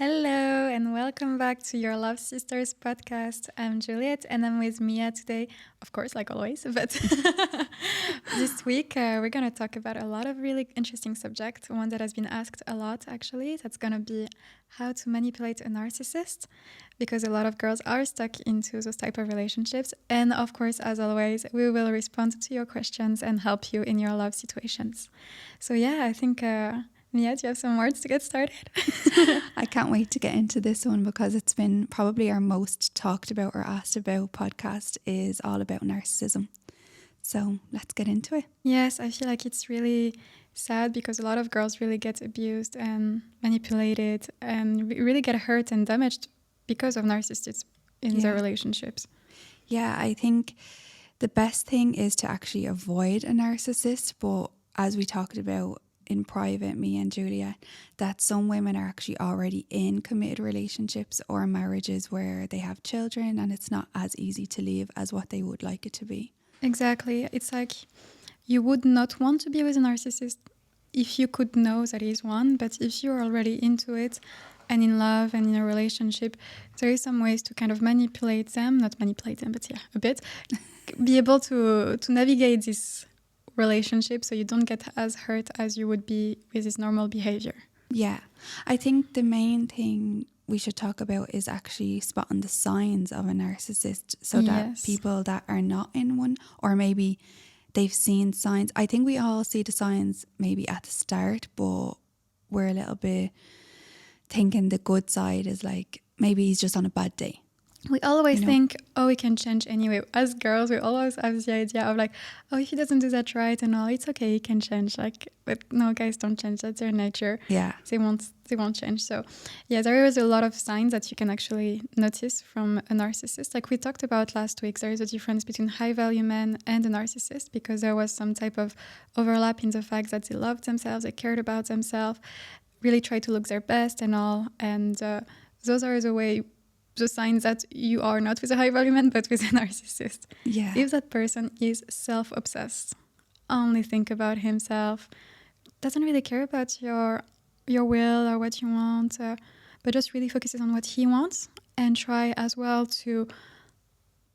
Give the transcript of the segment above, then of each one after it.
Hello and welcome back to your Love Sisters podcast. I'm Juliette and I'm with Mia today, of course, like always. But this week we're going to talk about a lot of really interesting subjects. One that has been asked a lot, actually, that's going to be how to manipulate a narcissist, because a lot of girls are stuck into those type of relationships. And of course, as always, we will respond to your questions and help you in your love situations. So yeah, I think... Mia, do you have some words to get started? I can't wait to get into this one because it's been probably our most talked about or asked about podcast is all about narcissism. So let's get into it. Yes, I feel like it's really sad because a lot of girls really get abused and manipulated and really get hurt and damaged because of narcissists in their relationships. Yeah, I think the best thing is to actually avoid a narcissist. But as we talked about in private, me and Juliette, that some women are actually already in committed relationships or marriages where they have children and it's not as easy to leave as what they would like it to be. Exactly. It's like you would not want to be with a narcissist if you could know that he's one, but if you're already into it and in love and in a relationship, there is some ways to kind of manipulate them, not manipulate them, but yeah, a bit, be able to navigate this relationship so you don't get as hurt as you would be with his normal behavior. Yeah, I think the main thing we should talk about is actually spotting the signs of a narcissist so that people that are not in one, or maybe they've seen signs. I think we all see the signs maybe at the start, but we're a little bit thinking the good side is like maybe he's just on a bad day. We always think, oh, he can change anyway. As girls, we always have the idea of like, oh, if he doesn't do that right and all, it's okay, he can change. Like, but no, guys don't change. That's their nature. Yeah. They won't change. So yeah, there is a lot of signs that you can actually notice from a narcissist. Like we talked about last week, there is a difference between high value men and a narcissist because there was some type of overlap in the fact that they loved themselves, they cared about themselves, really tried to look their best and all. And those are the signs that you are not with a high value man, but with a narcissist. Yeah. If that person is self-obsessed, only think about himself, doesn't really care about your will or what you want, but just really focuses on what he wants and try as well to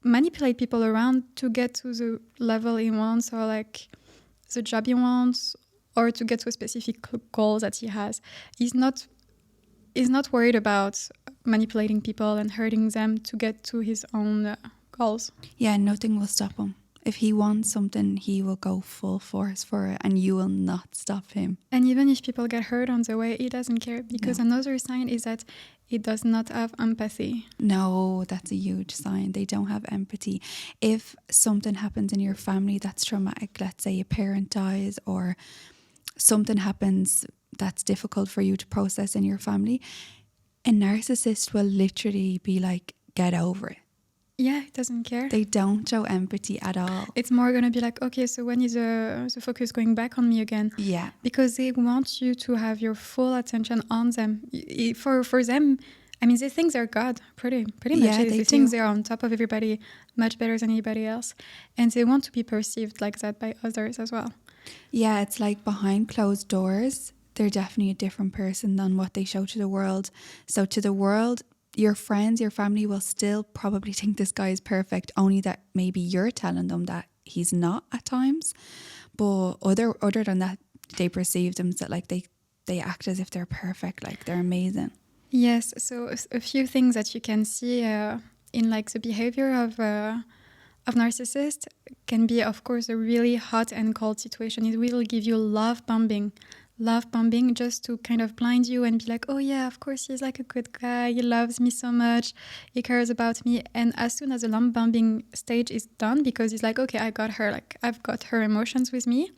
manipulate people around to get to the level he wants or like the job he wants or to get to a specific goal that he has. He's not worried about manipulating people and hurting them to get to his own goals. Yeah, nothing will stop him. If he wants something, he will go full force for it and you will not stop him. And even if people get hurt on the way, he doesn't care because another sign is that he does not have empathy. No, that's a huge sign. They don't have empathy. If something happens in your family that's traumatic, let's say a parent dies or something happens that's difficult for you to process in your family, a narcissist will literally be like, get over it. Yeah, he doesn't care. They don't show empathy at all. It's more going to be like, okay, so when is the focus going back on me again? Yeah. Because they want you to have your full attention on them. For them, I mean, they think they're God, pretty much. Yeah, They think they're on top of everybody, much better than anybody else. And they want to be perceived like that by others as well. Yeah, it's like behind closed doors, they're definitely a different person than what they show to the world. So to the world, your friends, your family will still probably think this guy is perfect, only that maybe you're telling them that he's not at times. But other than that, they perceive them that like they act as if they're perfect, like they're amazing. Yes, so a few things that you can see in like the behavior of narcissist can be, of course, a really hot and cold situation. It will give you love bombing just to kind of blind you and be like, oh yeah, of course he's like a good guy, he loves me so much, he cares about me. And as soon as the love bombing stage is done, because he's like, okay, I got her, like I've got her emotions with me,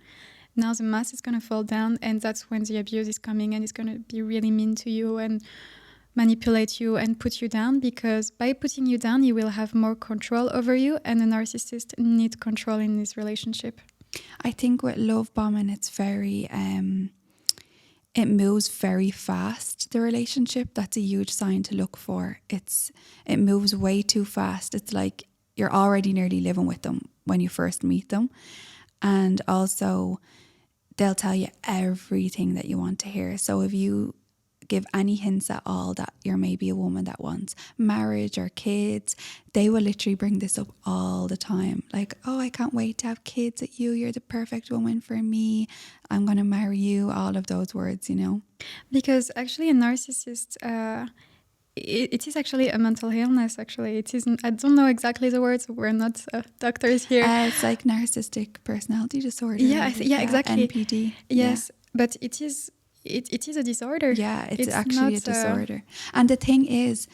now the mask is going to fall down, and that's when the abuse is coming and it's going to be really mean to you and manipulate you and put you down, because by putting you down he will have more control over you, and the narcissist needs control in this relationship. I think with love bombing, it's very it moves very fast, the relationship. That's a huge sign to look for. It moves way too fast. It's like you're already nearly living with them when you first meet them. And also they'll tell you everything that you want to hear. So if you give any hints at all that you're maybe a woman that wants marriage or kids, they will literally bring this up all the time. Like, oh, I can't wait to have kids with you. You're the perfect woman for me. I'm going to marry you. All of those words, you know. Because actually a narcissist, it is actually a mental illness, actually. It isn't, I don't know exactly the words. We're not doctors here. It's like narcissistic personality disorder. Yeah, exactly. NPD. Yes, but it is a disorder. Yeah, it's actually not a disorder. And the thing is,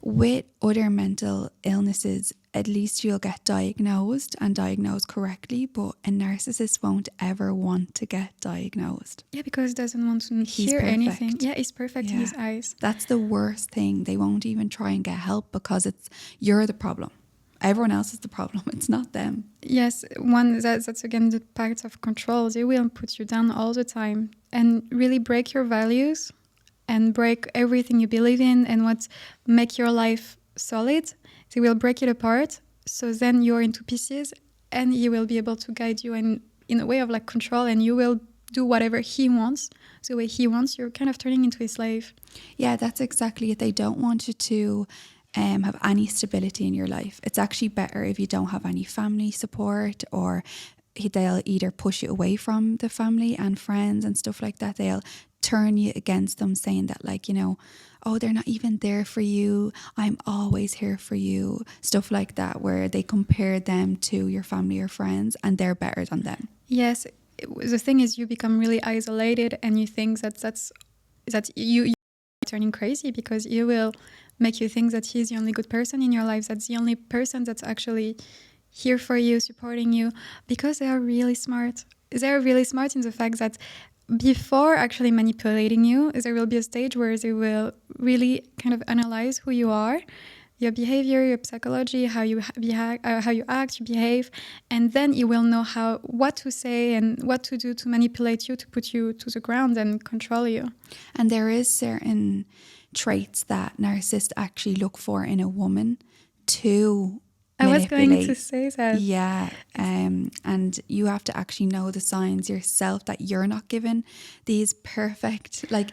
with other mental illnesses, at least you'll get diagnosed and diagnosed correctly, but a narcissist won't ever want to get diagnosed. Yeah, because he doesn't want to hear perfect. anything. Yeah, he's perfect in his eyes. That's the worst thing. They won't even try and get help because you're the problem. Everyone else is the problem. It's not them. Yes, that's again the part of control. They will put you down all the time and really break your values and break everything you believe in and what make your life solid. They will break it apart. So then you're into pieces and he will be able to guide you in a way of like control, and you will do whatever he wants. So the way he wants, you're kind of turning into a slave. Yeah, that's exactly it. They don't want you to have any stability in your life. It's actually better if you don't have any family support, or they'll either push you away from the family and friends and stuff like that. They'll turn you against them, saying that, like, you know, oh, they're not even there for you. I'm always here for you. Stuff like that, where they compare them to your family or friends and they're better than them. Yes. The thing is, you become really isolated and you think that you're turning crazy, because he will make you think that he's the only good person in your life, that's the only person that's actually here for you, supporting you, because they are really smart. They're really smart in the fact that before actually manipulating you, there will be a stage where they will really kind of analyze who you are, your behavior, your psychology, how you act, you behave, and then you will know what to say and what to do to manipulate you, to put you to the ground and control you. And there is certain traits that narcissists actually look for in a woman to I was manipulate. going to say that. Yeah, and you have to actually know the signs yourself that you're not given these perfect, like,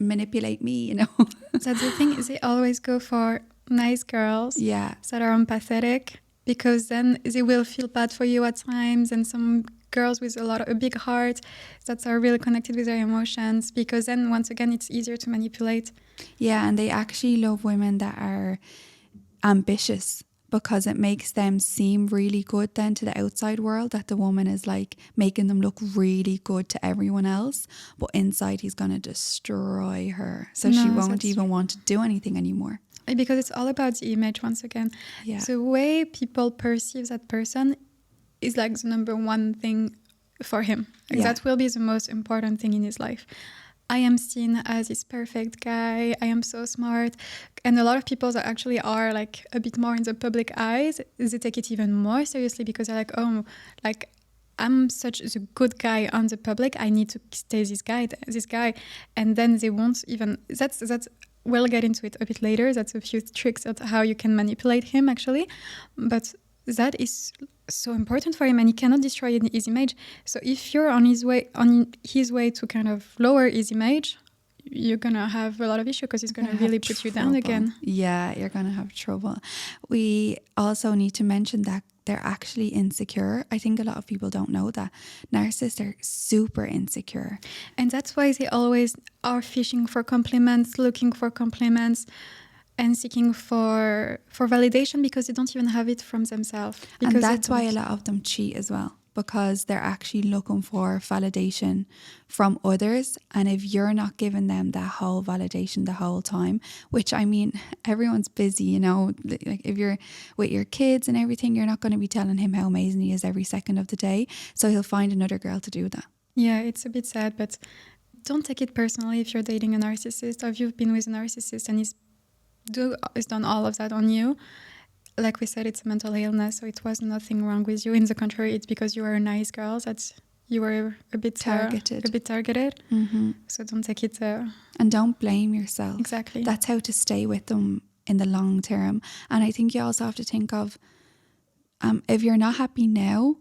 manipulate me, you know. That's the thing, is they always go for nice girls that are empathetic, because then they will feel bad for you at times, and some girls with a big heart that are really connected with their emotions, because then once again it's easier to manipulate. Yeah, and they actually love women that are ambitious, because it makes them seem really good then to the outside world, that the woman is like making them look really good to everyone else, but inside he's going to destroy her, so she won't even want to do anything anymore. Because it's all about the image once again. Yeah. The way people perceive that person is like the number one thing for him. Like that will be the most important thing in his life. I am seen as this perfect guy. I am so smart. And a lot of people that actually are like a bit more in the public eyes, they take it even more seriously, because they're like, oh, like, I'm such a good guy on the public. I need to stay this guy. And then they won't even, that's we'll get into it a bit later. That's a few tricks of how you can manipulate him, actually. But that is so important for him, and he cannot destroy his image. So if you're on his way to kind of lower his image, you're going to have a lot of issues, because he's going to really put you down again. Yeah, you're going to have trouble. We also need to mention that they're actually insecure. I think a lot of people don't know that. Narcissists are super insecure. And that's why they always are fishing for compliments, looking for compliments, and seeking for validation, because they don't even have it from themselves. And that's why a lot of them cheat as well, because they're actually looking for validation from others. And if you're not giving them that whole validation the whole time, which, I mean, everyone's busy, you know, like if you're with your kids and everything, you're not going to be telling him how amazing he is every second of the day. So he'll find another girl to do that. Yeah, it's a bit sad, but don't take it personally if you're dating a narcissist, or if you've been with a narcissist and he's done all of that on you. Like we said, it's a mental illness, so it was nothing wrong with you. In the contrary, it's because you were a nice girl that you were a bit targeted. Mm-hmm. So don't take it. And don't blame yourself. Exactly. That's how to stay with them in the long term. And I think you also have to think of, if you're not happy now,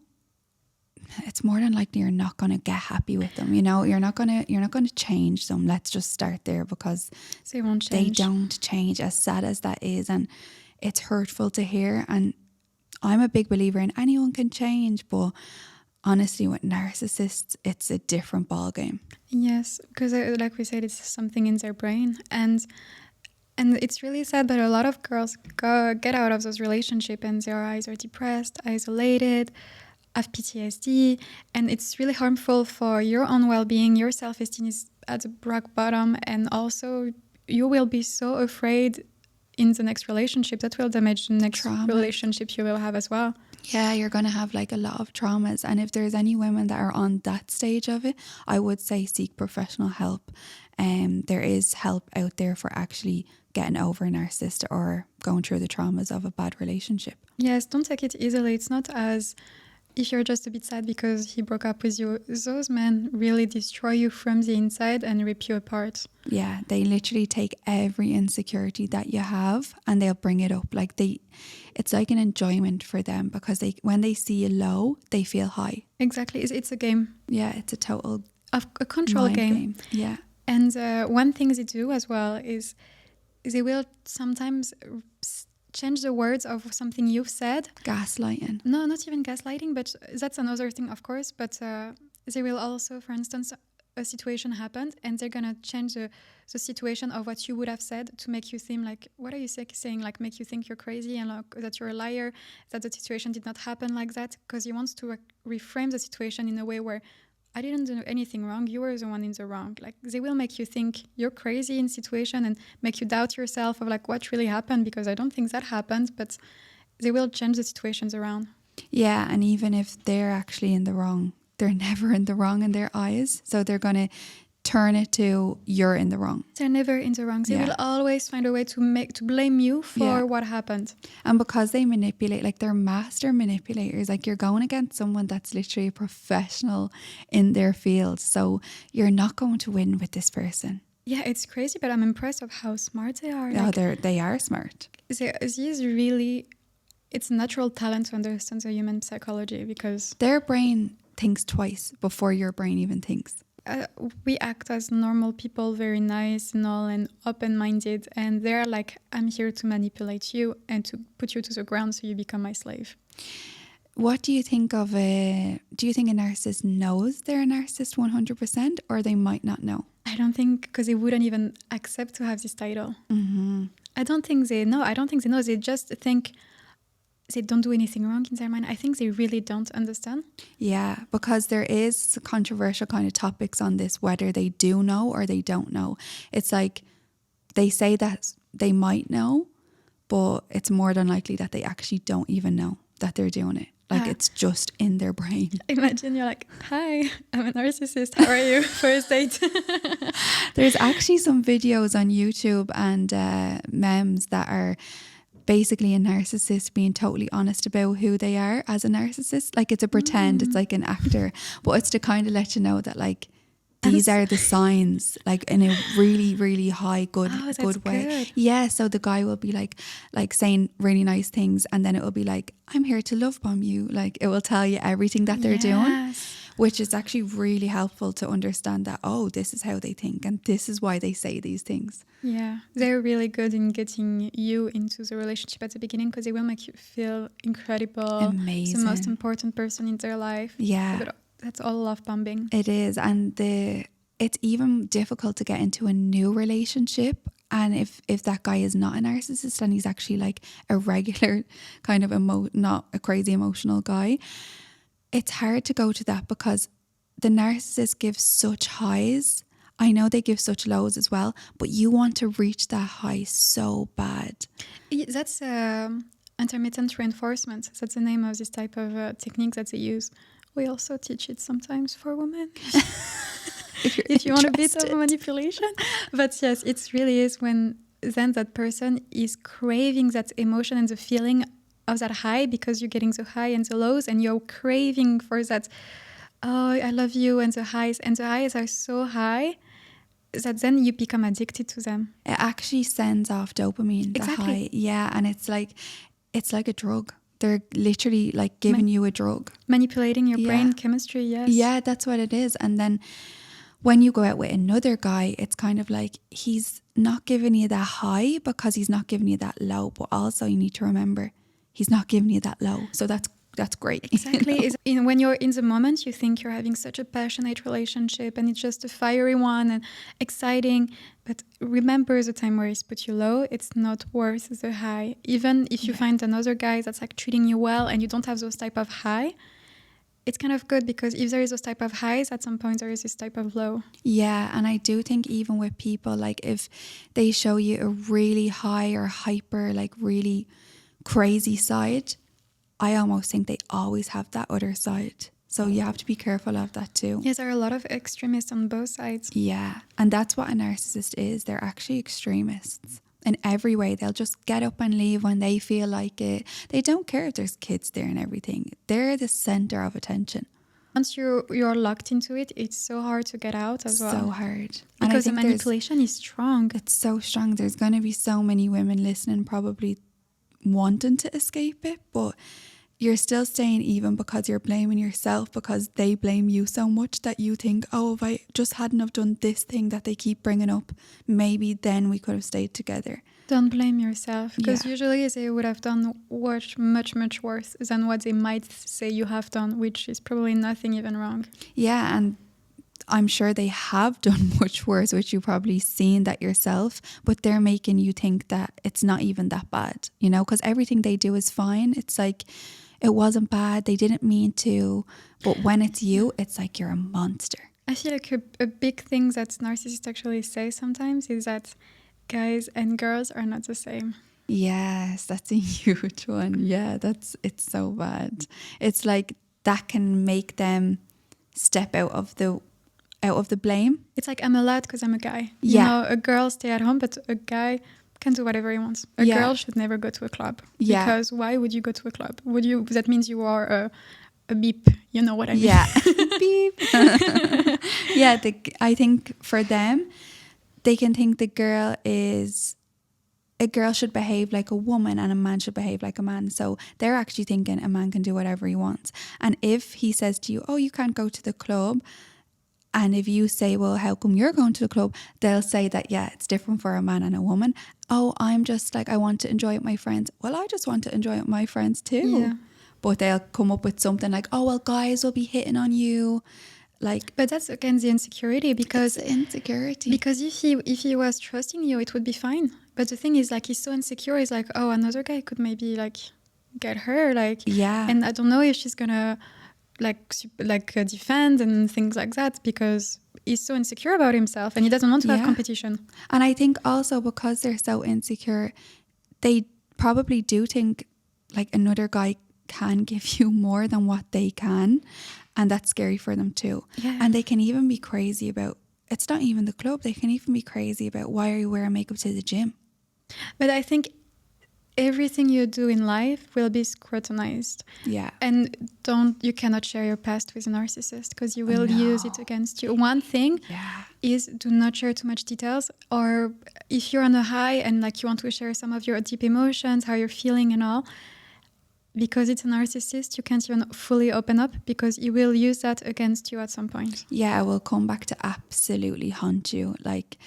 it's more than likely you're not going to get happy with them. You know, you're not going to change them. Let's just start there, because They won't they change. don't change, as sad as that is. And it's hurtful to hear. And I'm a big believer in anyone can change, but honestly, with narcissists, it's a different ballgame. Yes, because like we said, it's something in their brain, and it's really sad, but a lot of girls get out of those relationships and they are either depressed, isolated, have PTSD, and it's really harmful for your own well-being. Your self-esteem is at the rock bottom, and also you will be so afraid in the next relationship that will damage the next relationship you will have as well. Yeah, you're going to have like a lot of traumas. And if there's any women that are on that stage of it, I would say seek professional help. There is help out there for actually getting over a narcissist or going through the traumas of a bad relationship. Yes, don't take it easily. It's not as if you're just a bit sad because he broke up with you. Those men really destroy you from the inside and rip you apart. Yeah, they literally take every insecurity that you have and they'll bring it up. Like it's like an enjoyment for them, because when they see you low, they feel high. Exactly. It's a game. Yeah, it's a total a control game. Yeah. And one thing they do as well is they will sometimes change the words of something you've said. Gaslighting. No, not even gaslighting, but that's another thing, of course. But they will also, for instance, a situation happened and they're going to change the situation of what you would have said to make you seem like, what are you saying? Like make you think you're crazy and that you're a liar, that the situation did not happen like that, because he wants to reframe the situation in a way where I didn't do anything wrong. You were the one in the wrong. Like they will make you think you're crazy in situation and make you doubt yourself of like what really happened, because I don't think that happened, but they will change the situations around. Yeah, and even if they're actually in the wrong, they're never in the wrong in their eyes. So they're going to turn it to you're in the wrong. They're never in the wrong. They will always find a way to blame you for what happened. And because they manipulate, like they're master manipulators, like you're going against someone that's literally a professional in their field. So you're not going to win with this person. Yeah, it's crazy, but I'm impressed of how smart they are. Yeah, they are smart. It's really, it's natural talent to understand the human psychology, because their brain thinks twice before your brain even thinks. We act as normal people, very nice and all and open-minded, and they're like, I'm here to manipulate you and to put you to the ground so you become my slave. What do you think of do you think a narcissist knows they're a narcissist 100%, or they might not know? I don't think, because they wouldn't even accept to have this title. Mm-hmm. I don't think they know. They just think they don't do anything wrong in their mind. I think they really don't understand. Yeah, because there is controversial kind of topics on this, whether they do know or they don't know. It's like they say that they might know, but it's more than likely that they actually don't even know that they're doing it. Like it's just in their brain. Imagine you're like, hi, I'm a narcissist. How are you? First date. There's actually some videos on YouTube and memes that are basically a narcissist being totally honest about who they are as a narcissist. Like it's a pretend, it's like an actor, but it's to kind of let you know that like these are the signs, like in a really, really high, good way. Good. Yeah, so the guy will be like saying really nice things, and then it will be like, I'm here to love bomb you. Like it will tell you everything that they're doing, which is actually really helpful to understand that, oh, this is how they think and this is why they say these things. Yeah, they're really good in getting you into the relationship at the beginning, because they will make you feel incredible. Amazing. The most important person in their life. Yeah. But that's all love bombing. It is. And it's even difficult to get into a new relationship. And if that guy is not a narcissist and he's actually like a regular kind of not a crazy emotional guy, it's hard to go to that, because the narcissist gives such highs. I know they give such lows as well, but you want to reach that high so bad. That's intermittent reinforcement. That's the name of this type of technique that they use. We also teach it sometimes for women. if you want a bit of manipulation. But yes, it really is when then that person is craving that emotion and the feeling of that high, because you're getting the high and the lows and you're craving for that, oh, I love you, and the highs. And the highs are so high that then you become addicted to them. It actually sends off dopamine, the high. Yeah, and it's like a drug. They're literally like giving you a drug. Manipulating your brain chemistry, yes. Yeah, that's what it is. And then when you go out with another guy, it's kind of like he's not giving you that high because he's not giving you that low. But also you need to remember he's not giving you that low. So that's great. Exactly. You know? When you're in the moment, you think you're having such a passionate relationship and it's just a fiery one and exciting. But remember the time where he's put you low, it's not worth the high. Even if you find another guy that's like treating you well and you don't have those type of high, it's kind of good because if there is those type of highs, at some point there is this type of low. Yeah, and I do think even with people, like if they show you a really high or hyper, like really crazy side, I almost think they always have that other side. So you have to be careful of that too. Yes, there are a lot of extremists on both sides. Yeah, and that's what a narcissist is. They're actually extremists. In every way, they'll just get up and leave when they feel like it. They don't care if there's kids there and everything. They're the center of attention. Once you're locked into it, it's so hard to get out as well. So hard. Because the manipulation is strong. It's so strong. There's going to be so many women listening probably wanting to escape it, but you're still staying even because you're blaming yourself because they blame you so much that you think, oh, if I just hadn't have done this thing that they keep bringing up, maybe then we could have stayed together. Don't blame yourself because usually they would have done much worse than what they might say you have done, which is probably nothing even wrong. Yeah, and I'm sure they have done much worse, which you've probably seen that yourself, but they're making you think that it's not even that bad, you know, because everything they do is fine. It's like, it wasn't bad, they didn't mean to, but when it's you, it's like you're a monster. I feel like a big thing that narcissists actually say sometimes is that guys and girls are not the same. Yes, that's a huge one. Yeah, it's so bad. It's like that can make them step out of the blame. It's like I'm a lad because I'm a guy. Yeah. You know, a girl stay at home, but a guy can do whatever he wants. A girl should never go to a club. Yeah. Because why would you go to a club? That means you are a beep. You know what I mean? Yeah. Beep. Yeah, I think for them, they can think a girl should behave like a woman and a man should behave like a man. So they're actually thinking a man can do whatever he wants. And if he says to you, oh, you can't go to the club, and if you say, well, how come you're going to the club? They'll say that, yeah, it's different for a man and a woman. Oh, I'm just like, I want to enjoy it with my friends. Well, I just want to enjoy it with my friends too. Yeah. But they'll come up with something like, oh, well, guys will be hitting on you. But that's again the insecurity because if he was trusting you, it would be fine. But the thing is, like, he's so insecure. He's like, oh, another guy could maybe like get her, like, yeah. And I don't know if she's gonna defend and things like that because he's so insecure about himself and he doesn't want to have competition. And I think also because they're so insecure, they probably do think like another guy can give you more than what they can, and that's scary for them too. Yeah. And they can even be crazy about, it's not even the club, they can even be crazy about, why are you wearing makeup to the gym? But I think everything you do in life will be scrutinized. Yeah. And you cannot share your past with a narcissist because you will use it against you. One thing is do not share too much details, or if you're on a high and like you want to share some of your deep emotions, how you're feeling and all, because it's a narcissist, you can't even fully open up because he will use that against you at some point. Yeah, it will come back to absolutely haunt you. Like,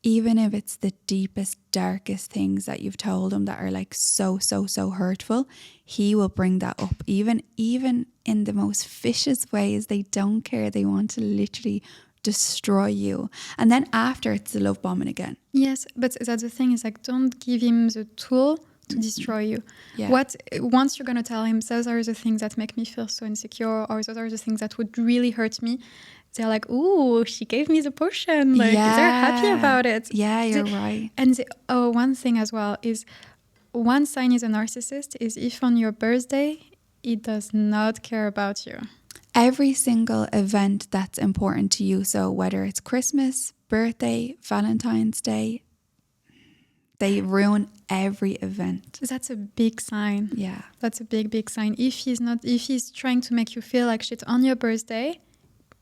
even if it's the deepest, darkest things that you've told him that are like so hurtful, he will bring that up. Even in the most vicious ways, they don't care. They want to literally destroy you. And then after, it's the love bombing again. Yes, but that's the thing, is like, don't give him the tool to destroy you. Yeah. Once you're going to tell him, those are the things that make me feel so insecure, or those are the things that would really hurt me, they're like, ooh, she gave me the potion. Like, they're happy about it. Yeah, you're right. And one thing as well is, one sign he's a narcissist is if on your birthday, he does not care about you. Every single event that's important to you, so whether it's Christmas, birthday, Valentine's Day, they ruin every event. That's a big sign. Yeah. That's a big sign. If he's trying to make you feel like shit on your birthday,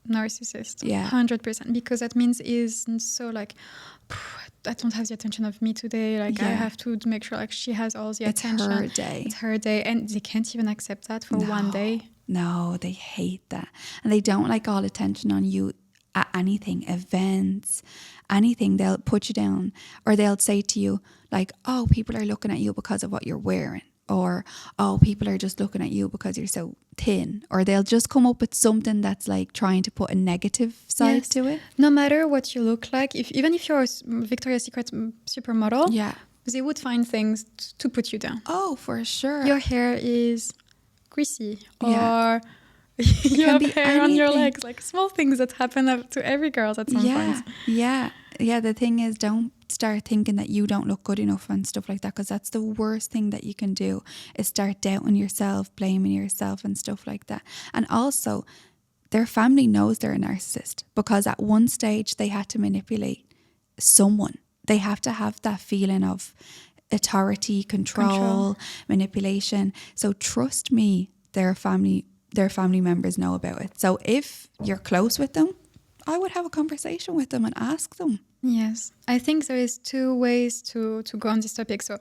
narcissist. Yeah. 100%. Because that means he's so like, I don't have the attention of me today. Like I have to make sure like she has all the attention. It's her day. It's her day. And they can't even accept that for one day. No, they hate that. And they don't like all attention on you at anything, events, anything. They'll put you down, or they'll say to you like, oh, people are looking at you because of what you're wearing. Or, oh, people are just looking at you because you're so thin. Or they'll just come up with something that's like trying to put a negative side to it. No matter what you look like, even if you're a Victoria's Secret supermodel, they would find things to put you down. Oh, for sure. Your hair is greasy, or you have hair on your legs. Like small things that happen to every girl at some point. Yeah. The thing is, don't start thinking that you don't look good enough and stuff like that, because that's the worst thing that you can do, is start doubting yourself, blaming yourself and stuff like that. And also, their family knows they're a narcissist, because at one stage they had to manipulate someone. They have to have that feeling of authority, control, manipulation. So trust me, their family members know about it. So if you're close with them, I would have a conversation with them and ask them. Yes, I think there is two ways to go on this topic. So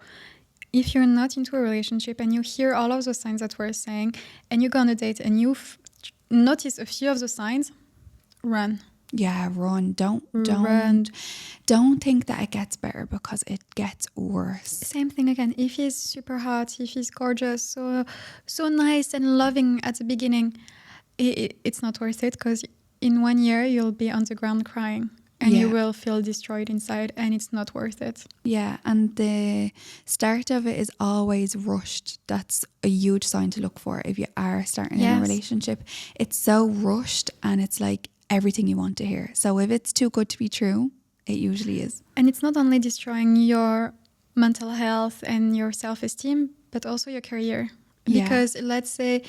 if you're not into a relationship and you hear all of those signs that we're saying, and you go on a date and you notice a few of the signs, run. Yeah, run. Don't think that it gets better, because it gets worse. Same thing again. If he's super hot, if he's gorgeous, so nice and loving at the beginning, it's not worth it, because in 1 year you'll be on the ground crying. And you will feel destroyed inside, and it's not worth it. Yeah, and the start of it is always rushed. That's a huge sign to look for if you are starting in a relationship. It's so rushed, and it's like everything you want to hear. So if it's too good to be true, it usually is. And it's not only destroying your mental health and your self-esteem, but also your career. Because let's say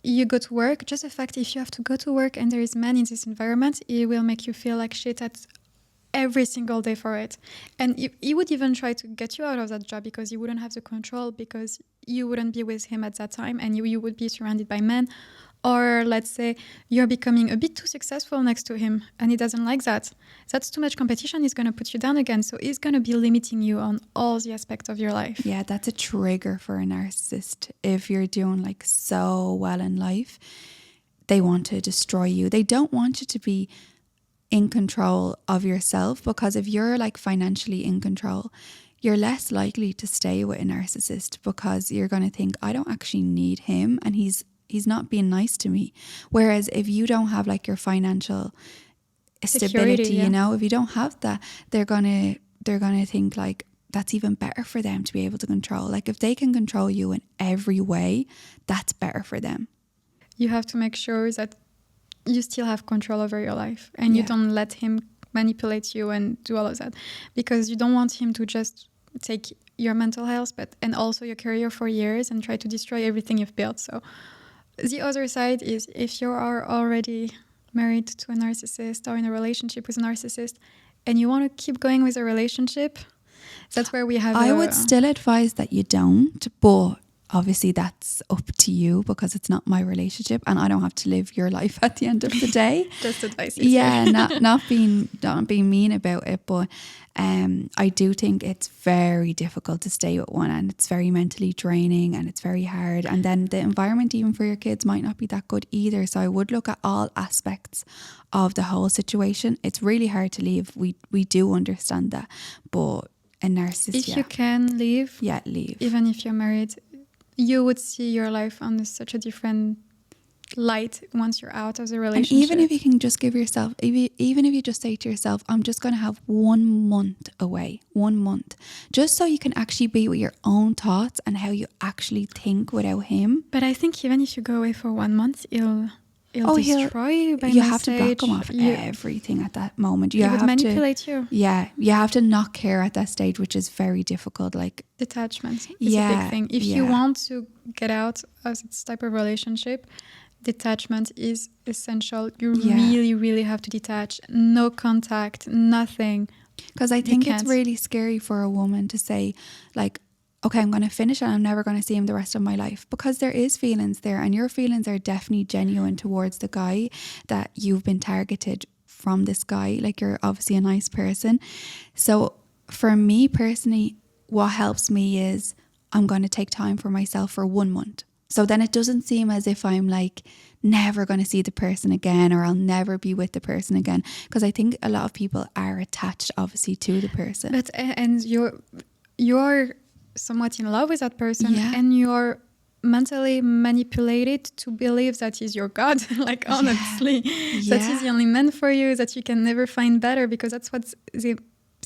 you go to work, just the fact if you have to go to work and there is man in this environment, it will make you feel like shit at every single day for it. And he would even try to get you out of that job, because you wouldn't have the control, because you wouldn't be with him at that time, and you would be surrounded by men. Or let's say you're becoming a bit too successful next to him and he doesn't like that. That's too much competition. He's going to put you down again. So he's going to be limiting you on all the aspects of your life. Yeah, that's a trigger for a narcissist. If you're doing like so well in life, they want to destroy you. They don't want you to be in control of yourself, because if you're like financially in control, you're less likely to stay with a narcissist, because you're going to think, I don't actually need him, and he's not being nice to me. Whereas if you don't have like your financial stability, you know, if you don't have that, they're gonna think like that's even better for them to be able to control. Like if they can control you in every way, that's better for them. You have to make sure that you still have control over your life, and you don't let him manipulate you and do all of that, because you don't want him to just take your mental health and also your career for years and try to destroy everything you've built. So the other side is, if you are already married to a narcissist or in a relationship with a narcissist and you want to keep going with a relationship, that's where we have I would still advise that you don't, but obviously that's up to you, because it's not my relationship and I don't have to live your life at the end of the day. Just advice. Yeah, not being mean about it, but I do think it's very difficult to stay with one, and it's very mentally draining and it's very hard, and then the environment even for your kids might not be that good either. So I would look at all aspects of the whole situation. It's really hard to leave. We do understand that, but a narcissist, if you can leave, leave. Even if you're married, you would see your life on such a different light once you're out of the relationship. And even if you can just give yourself, even if you just say to yourself, I'm just going to have 1 month away, 1 month, just so you can actually be with your own thoughts and how you actually think without him. But I think even if you go away for 1 month, he'll destroy you by you message. Have to block him off everything at that moment. He would manipulate you. Yeah, you have to not care at that stage, which is very difficult. Like detachment is a big thing. If you want to get out of this type of relationship, detachment is essential. You really, really have to detach. No contact, nothing. Because I think it's really scary for a woman to say, like, okay, I'm going to finish and I'm never going to see him the rest of my life, because there is feelings there, and your feelings are definitely genuine towards the guy, that you've been targeted from this guy. Like, you're obviously a nice person. So for me personally, what helps me is I'm going to take time for myself for 1 month. So then it doesn't seem as if I'm like never going to see the person again, or I'll never be with the person again. Because I think a lot of people are attached obviously to the person. But and you're somewhat in love with that person, Yeah. and you're mentally manipulated to believe that he's your god. Like, honestly, that he's the only man for you, that you can never find better, because that's what they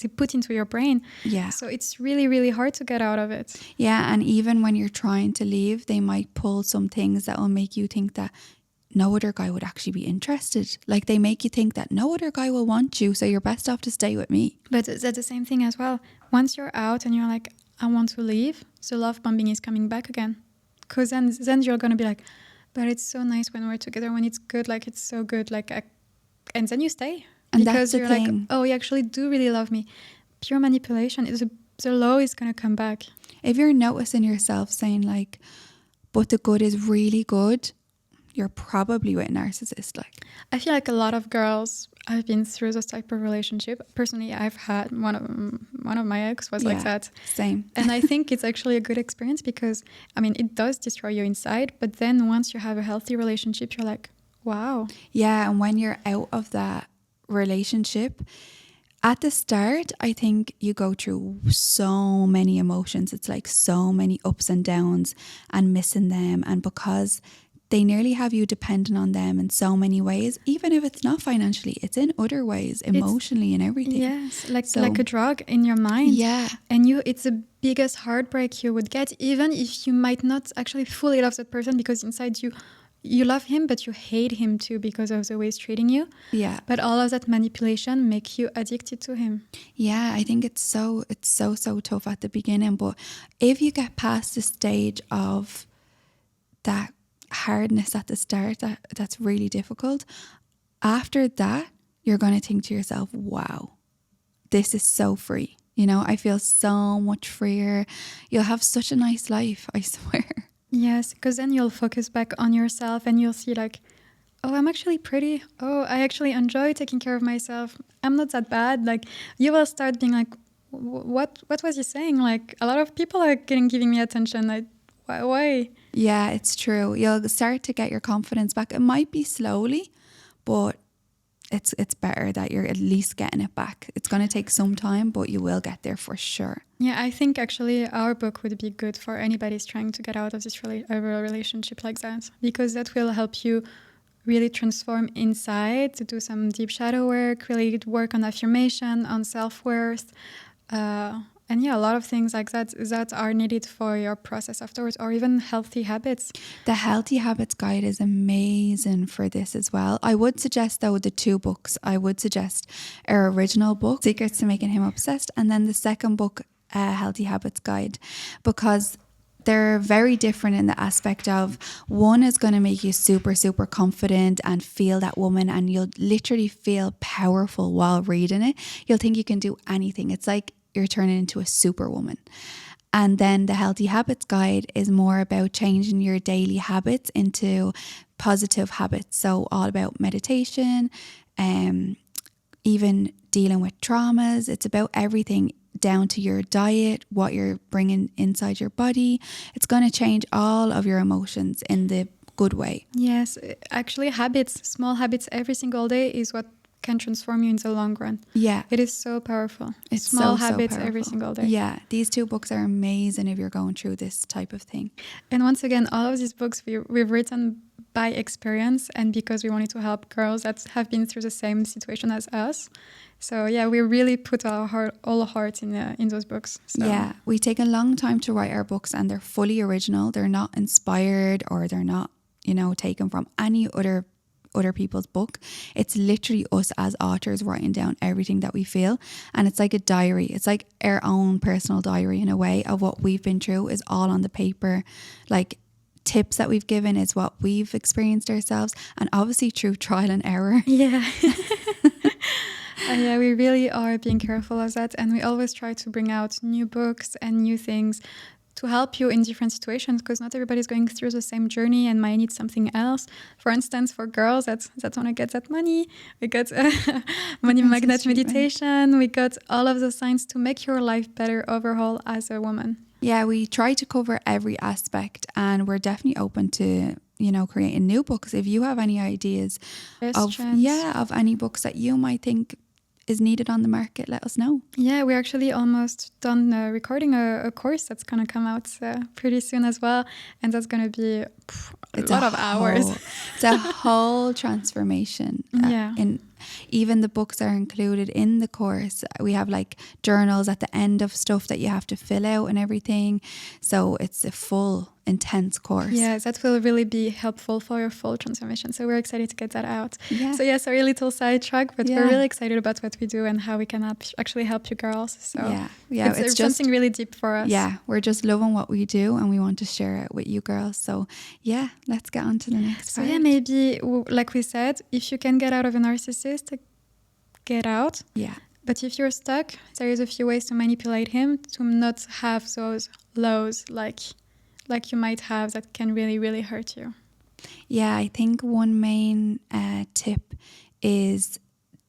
put into your brain. Yeah. So it's really, really hard to get out of it. Yeah, and even when you're trying to leave, they might pull some things that will make you think that no other guy would actually be interested. Like, they make you think that no other guy will want you, so you're best off to stay with me. But that's the same thing as well. Once you're out and you're like, I want to leave, so love bombing is coming back again. Because then you're going to be like, but it's so nice when we're together, when it's good, like it's so good. And then you stay. And because that's the you're thing. like, oh, you actually do really love me. Pure manipulation is the low is going to come back. If you're noticing yourself saying like, but the good is really good, you're probably with a narcissist. Like, I feel like a lot of girls have been through this type of relationship. Personally, I've had one of my ex was like that. Same. And I think it's actually a good experience, because, I mean, it does destroy you inside. But then once you have a healthy relationship, you're like, wow. Yeah, and when you're out of that relationship, at the start, I think you go through so many emotions. It's like so many ups and downs and missing them. And because they nearly have you dependent on them in so many ways, even if it's not financially, it's in other ways, emotionally and everything. Yes, like a drug in your mind. Yeah. And it's the biggest heartbreak you would get, even if you might not actually fully love that person, because inside you love him, but you hate him too because of the way he's treating you. Yeah. But all of that manipulation make you addicted to him. Yeah, I think it's so tough at the beginning. But if you get past the stage of that hardness at the start, that's really difficult, after that, you're going to think to yourself, wow, this is so free. You know, I feel so much freer. You'll have such a nice life, I swear. Yes, because then you'll focus back on yourself and you'll see like, oh, I'm actually pretty. Oh, I actually enjoy taking care of myself. I'm not that bad. Like, you will start being like, what was he saying? Like, a lot of people are giving me attention. Why? Yeah, it's true. You'll start to get your confidence back. It might be slowly, but it's better that you're at least getting it back. It's going to take some time, but you will get there for sure. Yeah, I think actually our book would be good for anybody who's trying to get out of this relationship like that, because that will help you really transform inside, to do some deep shadow work, really work on affirmation, on self-worth, and yeah, a lot of things like that are needed for your process afterwards, or even healthy habits. The Healthy Habits Guide is amazing for this as well. I would suggest, though, the 2 books. I would suggest our original book, Secrets to Making Him Obsessed, and then the second book, Healthy Habits Guide, because they're very different in the aspect of, one is going to make you super, super confident and feel that woman, and you'll literally feel powerful while reading it. You'll think you can do anything. It's like you're turning into a superwoman. And then the Healthy Habits Guide is more about changing your daily habits into positive habits. So all about meditation, even dealing with traumas. It's about everything, down to your diet, what you're bringing inside your body. It's going to change all of your emotions in the good way. Yes, actually small habits every single day is what can transform you in the long run. Yeah. It is so powerful. It's small so habits powerful. every single day. Yeah, these 2 books are amazing if you're going through this type of thing. And once again, all of these books we've written by experience, and because we wanted to help girls that have been through the same situation as us. So yeah, we really put all our heart in those books. So. Yeah, we take a long time to write our books, and they're fully original. They're not inspired, or they're not, taken from any other people's book. It's literally us as authors writing down everything that we feel, and it's like a diary. It's like our own personal diary in a way of what we've been through is all on the paper. Like, tips that we've given is what we've experienced ourselves, and obviously through trial and error. Yeah. Yeah, we really are being careful of that, and we always try to bring out new books and new things to help you in different situations, because not everybody's going through the same journey and might need something else. For instance, for girls that want to get that money, we got money magnet meditation. We got all of the signs to make your life better overall as a woman. Yeah, we try to cover every aspect, and we're definitely open to, you know, creating new books. If you have any ideas of any books that you might think is needed on the market, let us know. Yeah, we're actually almost done recording a course that's going to come out pretty soon as well. And that's going to be a lot of hours. It's a whole transformation. And even the books are included in the course. We have like journals at the end of stuff that you have to fill out and everything. So it's a full intense course. Yeah, that will really be helpful for your full transformation. So we're excited to get that out. Yeah. So yeah, sorry, a little sidetrack, but we're really excited about what we do and how we can actually help you girls. So it's just something really deep for us. Yeah, we're just loving what we do and we want to share it with you girls. So yeah, let's get on to the next part. So yeah, maybe like we said, if you can get out of a narcissist, get out. Yeah. But if you're stuck, there is a few ways to manipulate him to not have those lows like you might have that can really, really hurt you. Yeah, I think one main tip is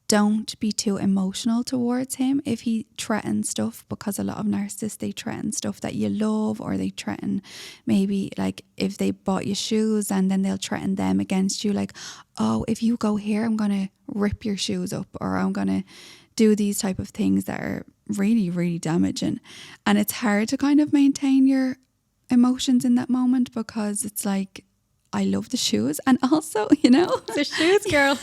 don't be too emotional towards him if he threatens stuff, because a lot of narcissists, they threaten stuff that you love, or they threaten maybe like if they bought you shoes and then they'll threaten them against you, like, oh, if you go here, I'm going to rip your shoes up, or I'm going to do these type of things that are really, really damaging. And it's hard to kind of maintain your emotions in that moment, because it's like, I love the shoes, and also, you know, the shoes, girl.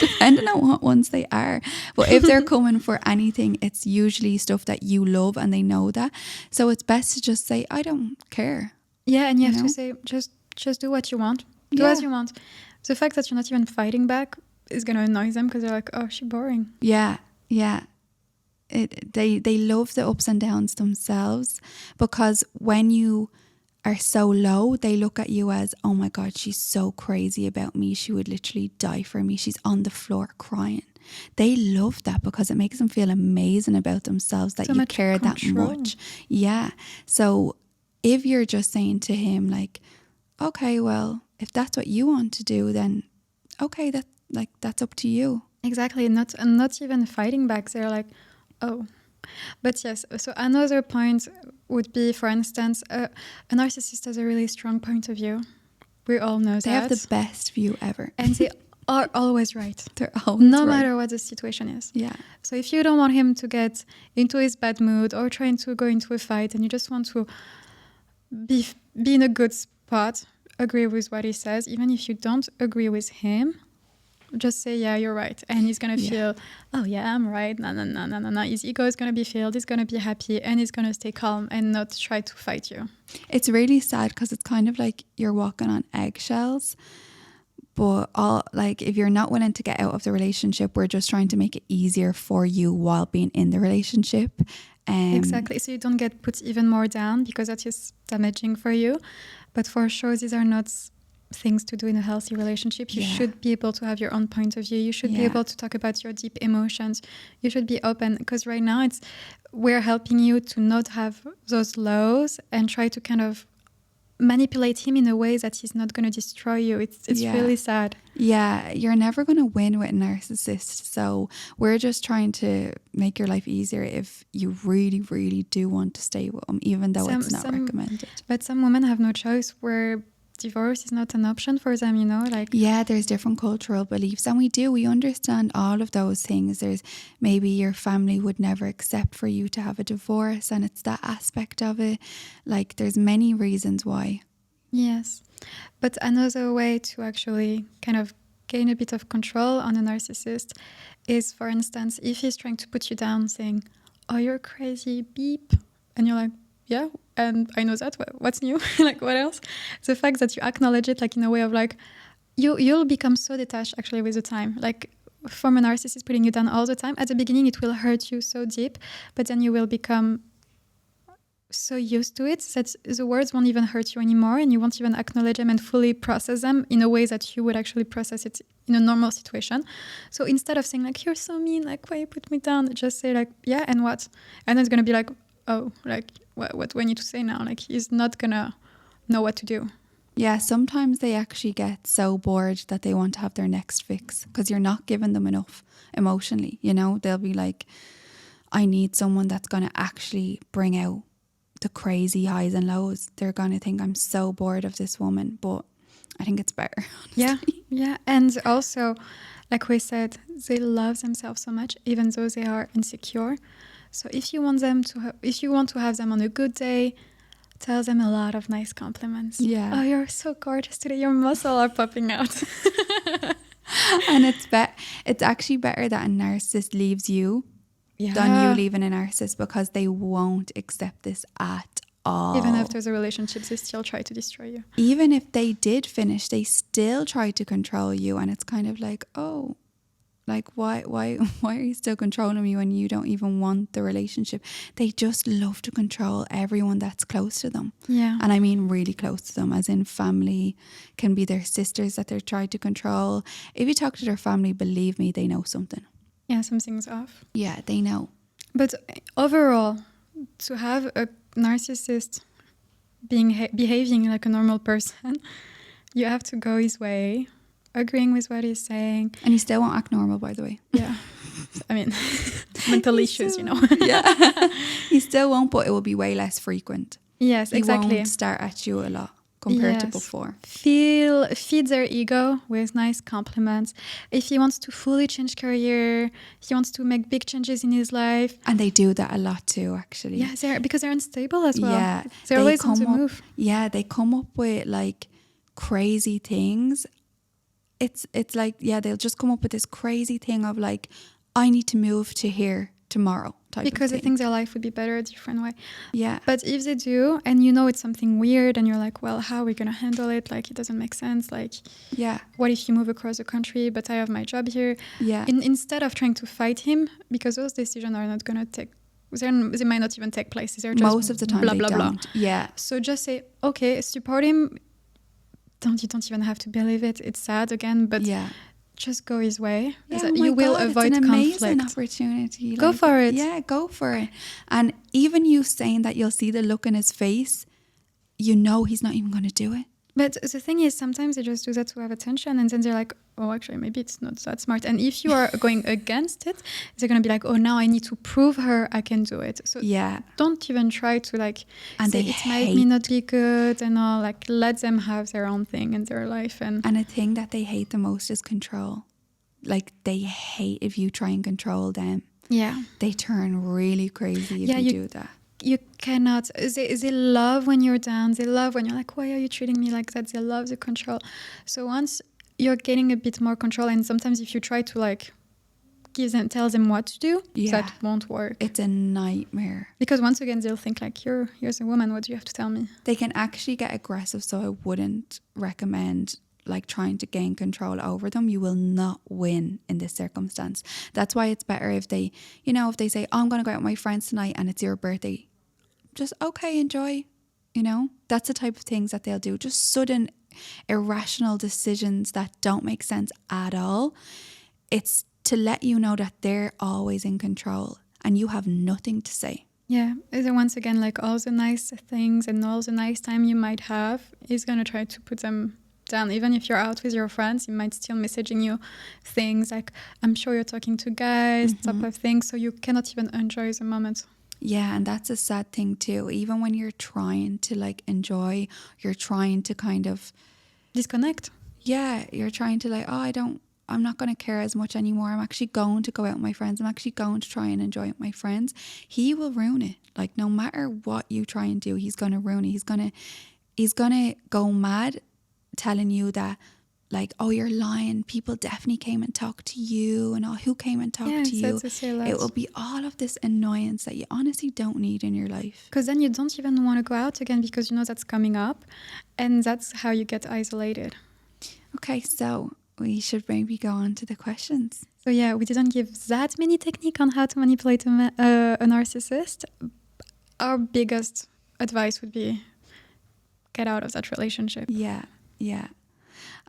Depending on what ones they are. But if they're coming for anything, it's usually stuff that you love and they know that. So it's best to just say, I don't care. Yeah, and you have to say, just do what you want. Do as you want. The fact that you're not even fighting back is going to annoy them, because they're like, oh, she's boring. Yeah. They love the ups and downs themselves, because when you are so low, they look at you as, oh my God, she's so crazy about me. She would literally die for me. She's on the floor crying. They love that because it makes them feel amazing about themselves, that you care that much. Yeah. So if you're just saying to him like, okay, well, if that's what you want to do, then okay, that's up to you. Exactly. Not even fighting back. They're like, oh. But yes, so another point would be, for instance, a narcissist has a really strong point of view. We all know that. They have the best view ever. And they are always right. They're always no right. matter what the situation is. Yeah. So if you don't want him to get into his bad mood or trying to go into a fight, and you just want to be in a good spot, agree with what he says, even if you don't agree with him, just say, yeah, you're right. And he's going to feel, oh, yeah, I'm right. No. His ego is going to be filled. He's going to be happy, and he's going to stay calm and not try to fight you. It's really sad, because it's kind of like you're walking on eggshells. But if you're not willing to get out of the relationship, we're just trying to make it easier for you while being in the relationship. Exactly. So you don't get put even more down, because that is damaging for you. But for sure, these are not things to do in a healthy relationship. You should be able to have your own point of view. You should be able to talk about your deep emotions. You should be open, because right now we're helping you to not have those lows and try to kind of manipulate him in a way that he's not going to destroy you. It's really sad. Yeah, you're never going to win with a narcissist. So we're just trying to make your life easier if you really, really do want to stay with him, even though it's not recommended. But some women have no choice, where divorce is not an option for them, Yeah, there's different cultural beliefs, and we understand all of those things. There's maybe your family would never accept for you to have a divorce, and it's that aspect of it. Like, there's many reasons why. Yes, but another way to actually kind of gain a bit of control on a narcissist is, for instance, if he's trying to put you down, saying, oh, you're crazy, beep, and you're like, yeah, and I know that. What's new? Like, what else? The fact that you acknowledge it, like, in a way of like, you'll become so detached actually with the time. Like, from a narcissist putting you down all the time, at the beginning it will hurt you so deep, but then you will become so used to it that the words won't even hurt you anymore, and you won't even acknowledge them and fully process them in a way that you would actually process it in a normal situation. So instead of saying like, you're so mean, like, why you put me down, just say like, yeah, and what? And then it's going to be like, oh, like what do I need to say now? Like he's not gonna know what to do. Yeah, sometimes they actually get so bored that they want to have their next fix because you're not giving them enough emotionally. You know, they'll be like, I need someone that's going to actually bring out the crazy highs and lows. They're going to think I'm so bored of this woman, but I think it's better. Honestly. Yeah. And also, like we said, they love themselves so much, even though they are insecure. So if you want if you want to have them on a good day, tell them a lot of nice compliments. Yeah. Oh, you're so gorgeous today. Your muscles are popping out. And it's actually better that a narcissist leaves you than you leaving a narcissist, because they won't accept this at all. Even after the relationship, they still try to destroy you. Even if they did finish, they still try to control you. And it's kind of like, oh, like why are you still controlling me when you don't even want the relationship? They just love to control everyone that's close to them. Yeah. And I mean really close to them, as in family, can be their sisters that they're trying to control. If you talk to their family, believe me, they know something. Yeah, something's off. Yeah, they know. But overall, to have a narcissist behaving like a normal person, you have to go his way, agreeing with what he's saying. And he still won't act normal, by the way. Yeah. I mean, mental issues, you know. Yeah. He still won't, but it will be way less frequent. Yes, exactly. He won't start at you a lot compared to before. Feed their ego with nice compliments. If he wants to fully change career, he wants to make big changes in his life. And they do that a lot too, actually. Yeah, because they're unstable as well. Yeah. They're always on the move. Yeah, they come up with like crazy things. It's like, yeah, they'll just come up with this crazy thing of like, I need to move to here tomorrow type because of they thing. think their life would be better a different way. Yeah. But if they do, and you know it's something weird, and you're like, well, how are we going to handle it? Like, it doesn't make sense. Like, yeah, what if you move across the country, but I have my job here? Yeah. Instead of trying to fight him, because those decisions are not going to take, they might not even take place. They're just most of the time blah, they blah, don't. blah. Yeah. So just say, okay, support him. You don't even have to believe it. It's sad again, but yeah. just go his way. Yeah, You will avoid it's an conflict. amazing opportunity. Go for it. Yeah, go for it. And even you saying that, you'll see the look in his face. You know he's not even going to do it. But the thing is, sometimes they just do that to have attention, and then they're like, oh, actually, maybe it's not that smart. And if you are going against it, they're going to be like, oh, now I need to prove her I can do it. So yeah, don't even try to like and say it might me not be good and all. Like, let them have their own thing in their life. And a thing that they hate the most is control. Like, they hate if you try and control them. Yeah. They turn really crazy if you do that. You cannot. They love when you're down. They love when you're like, why are you treating me like that? They love the control. So once you're getting a bit more control, and sometimes if you try to like tell them what to do, that won't work. It's a nightmare. Because once again, they'll think like, you're a woman. What do you have to tell me? They can actually get aggressive. So I wouldn't recommend like trying to gain control over them. You will not win in this circumstance. That's why it's better if they, if they say, oh, I'm going to go out with my friends tonight and it's your birthday, just okay, enjoy. That's the type of things that they'll do. Just sudden irrational decisions that don't make sense at all. It's to let you know that they're always in control and you have nothing to say. Yeah, once again, like all the nice things and all the nice time you might have is going to try to put them down. Even if you're out with your friends, he might still messaging you things like, I'm sure you're talking to guys, type of thing. So you cannot even enjoy the moment. Yeah, and that's a sad thing too. Even when you're trying to like enjoy, you're trying to kind of disconnect. Yeah, you're trying to like, I'm not going to care as much anymore. I'm actually going to go out with my friends. I'm actually going to try and enjoy it with my friends. He will ruin it. Like, no matter what you try and do, he's going to ruin it. He's going to go mad telling you that, like, oh, you're lying. People definitely came and talked to you, and who came and talked to you. It will be all of this annoyance that you honestly don't need in your life. Because then you don't even want to go out again because you know that's coming up, and that's how you get isolated. Okay, so we should maybe go on to the questions. So yeah, we didn't give that many techniques on how to manipulate a narcissist. Our biggest advice would be get out of that relationship. Yeah.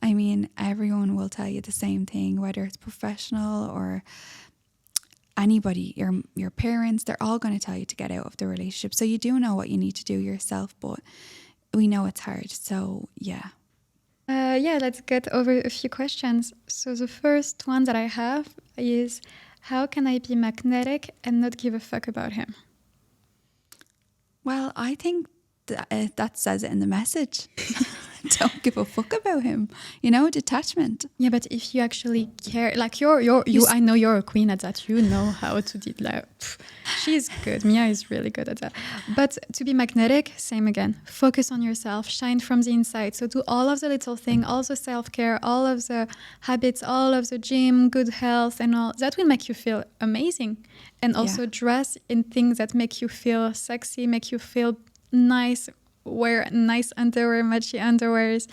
I mean, everyone will tell you the same thing, whether it's professional or anybody, your parents, they're all going to tell you to get out of the relationship. So you do know what you need to do yourself, but we know it's hard. So yeah. Let's get over a few questions. So the first one that I have is, how can I be magnetic and not give a fuck about him? Well, I think that says it in the message. Don't give a fuck about him. You know, detachment. Yeah, but if you actually care, like I know you're a queen at that. You know how to do that. She's good. Mia is really good at that. But to be magnetic, same again. Focus on yourself. Shine from the inside. So do all of the little things, all the self-care, all of the habits, all of the gym, good health and all. That will make you feel amazing. And also dress in things that make you feel sexy, make you feel nice. Wear nice underwear, matchy underwears.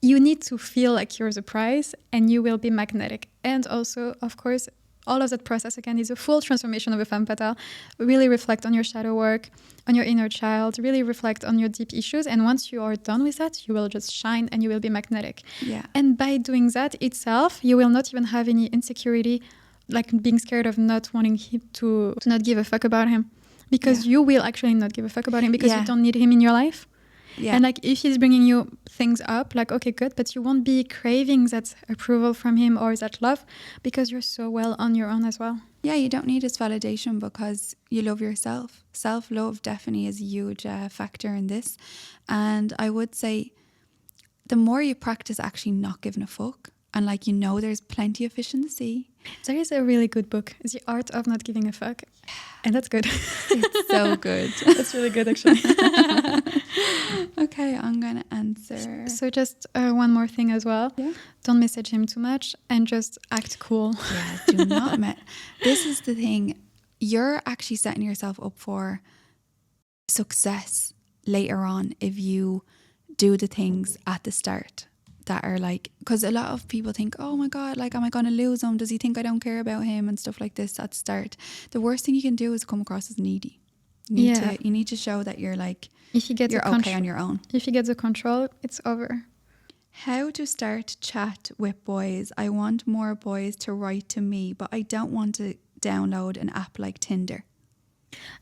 You need to feel like you're the prize and you will be magnetic. And also, of course, all of that process again is a full transformation of a femme fatale. Really reflect on your shadow work, on your inner child, really reflect on your deep issues. And once you are done with that, you will just shine and you will be magnetic. Yeah. And by doing that itself, you will not even have any insecurity, like being scared of not wanting him to not give a fuck about him. Because you will actually not give a fuck about him because you don't need him in your life. Yeah. And like if he's bringing you things up, like, okay, good, but you won't be craving that approval from him or that love because you're so well on your own as well. Yeah, you don't need his validation because you love yourself. Self-love definitely is a huge factor in this. And I would say the more you practice actually not giving a fuck, and like, you know, there's plenty of fish in the sea. There is a really good book, The Art of Not Giving a Fuck. And that's good. It's so good. That's really good, actually. Okay, I'm going to answer. So just one more thing as well. Yeah. Don't message him too much and just act cool. Yeah, do not. This is the thing. You're actually setting yourself up for success later on if you do the things at the start that are like, because a lot of people think, oh my God, like, am I going to lose him? Does he think I don't care about him and stuff like this at the start? The worst thing you can do is come across as needy. You need to show that you're like, if you get you're okay on your own. If you get the control, it's over. How to start chat with boys. I want more boys to write to me, but I don't want to download an app like Tinder.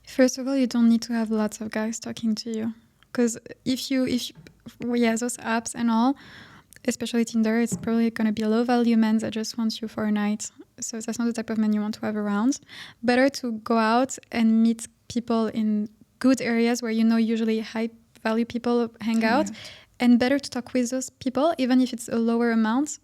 First of all, you don't need to have lots of guys talking to you. Because if those apps and all, especially Tinder, it's probably going to be low value men that just want you for a night. So that's not the type of men you want to have around. Better to go out and meet people in good areas where you know usually high value people hang out. And better to talk with those people, even if it's a lower amount.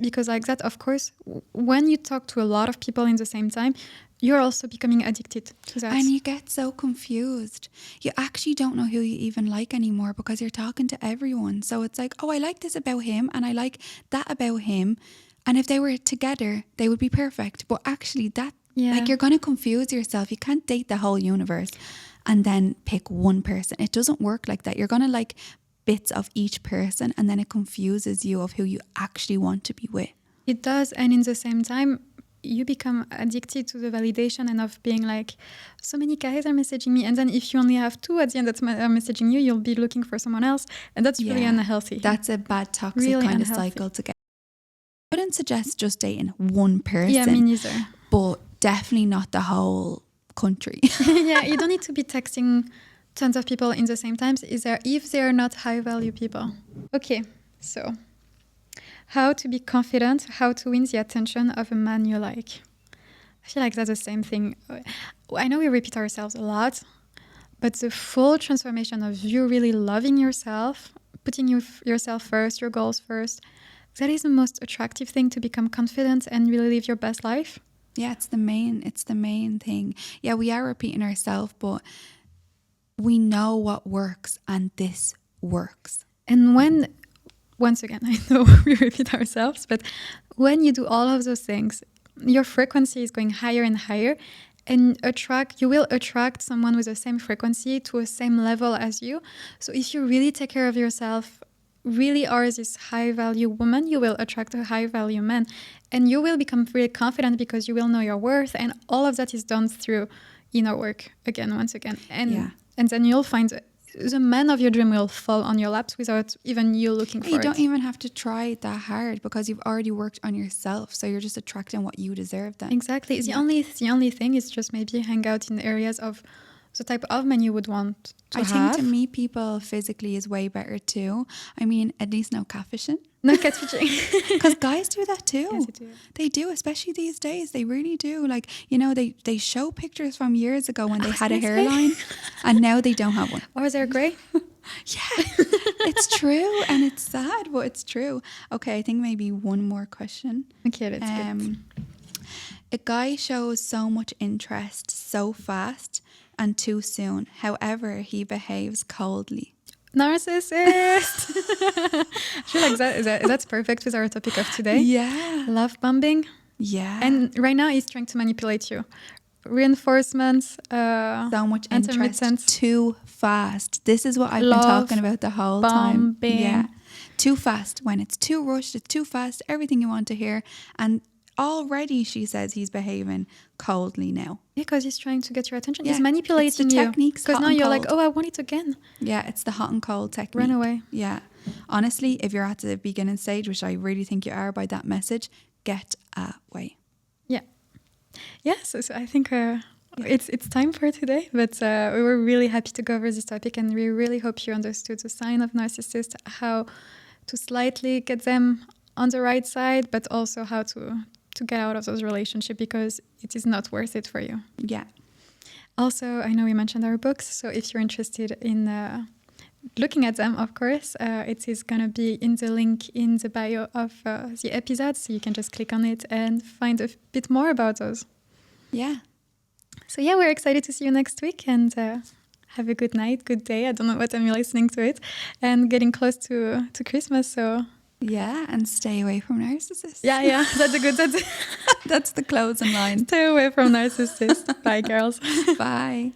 Because like that, of course, when you talk to a lot of people in the same time, you're also becoming addicted to that. And you get so confused. You actually don't know who you even like anymore because you're talking to everyone. So it's like, oh, I like this about him and I like that about him. And if they were together, they would be perfect. But actually like, you're going to confuse yourself. You can't date the whole universe and then pick one person. It doesn't work like that. You're going to like bits of each person and then it confuses you of who you actually want to be with. It does. And in the same time, you become addicted to the validation and of being like, so many guys are messaging me. And then if you only have two at the end that are messaging you, you'll be looking for someone else. And that's really unhealthy. That's a bad toxic really kind unhealthy. Of cycle to get. I wouldn't suggest just dating one person. Yeah, me neither. But definitely not the whole country. Yeah, you don't need to be texting tons of people in the same time if they are not high value people. Okay, so how to be confident, how to win the attention of a man you like. I feel like that's the same thing. I know we repeat ourselves a lot, but the full transformation of you really loving yourself, putting yourself first, your goals first, that is the most attractive thing to become confident and really live your best life. Yeah, it's the main thing. Yeah, we are repeating ourselves, but we know what works and this works. And once again, I know we repeat ourselves, but when you do all of those things, your frequency is going higher and higher, and you will attract someone with the same frequency to a same level as you. So if you really take care of yourself, really are this high value woman, you will attract a high value man, and you will become really confident because you will know your worth, and all of that is done through inner work once again. And then you'll find the man of your dream will fall on your laps without even you looking for it. You don't even have to try it that hard because you've already worked on yourself. So you're just attracting what you deserve then. Exactly. The only thing is just maybe hang out in areas of the type of man you would want to have. I think to meet people physically is way better too. I mean, at least no catfishing. No catfishing. Because guys do that too. Yes, they do. They do, especially these days. They really do. Like, you know, they show pictures from years ago when they had a hairline and now they don't have one. Or they're grey. Yeah, it's true. And it's sad, but it's true. Okay, I think maybe one more question. Okay, let's get. A guy shows so much interest so fast and too soon. However, he behaves coldly. Narcissist. I feel like that's perfect with our topic of today. Yeah. Love bombing. Yeah. And right now he's trying to manipulate you. Reinforcements. So much interest intermittent. too fast. This is what I've been talking about the whole time. Yeah. Too fast. When it's too rushed, it's too fast. Everything you want to hear. And already she says he's behaving coldly now. Yeah, because he's trying to get your attention. Yeah. He's manipulating it's the you. Techniques. Because now you're like, oh, I want it again. Yeah, it's the hot and cold technique. Run away. Yeah. Honestly, if you're at the beginning stage, which I really think you are by that message, get away. Yeah. Yeah, so I think it's time for today. But we were really happy to go over this topic, and we really hope you understood the sign of narcissist, how to slightly get them on the right side, but also how to get out of those relationships, because it is not worth it for you. Yeah. Also, I know we mentioned our books, so if you're interested in looking at them, of course, it is going to be in the link in the bio of the episode, so you can just click on it and find a bit more about those. Yeah. So yeah, we're excited to see you next week, and have a good night, good day. I don't know what time you're listening to it, and getting close to Christmas, so... Yeah, and stay away from narcissists. Yeah, That's the closing line. Stay away from narcissists. Bye, girls. Bye.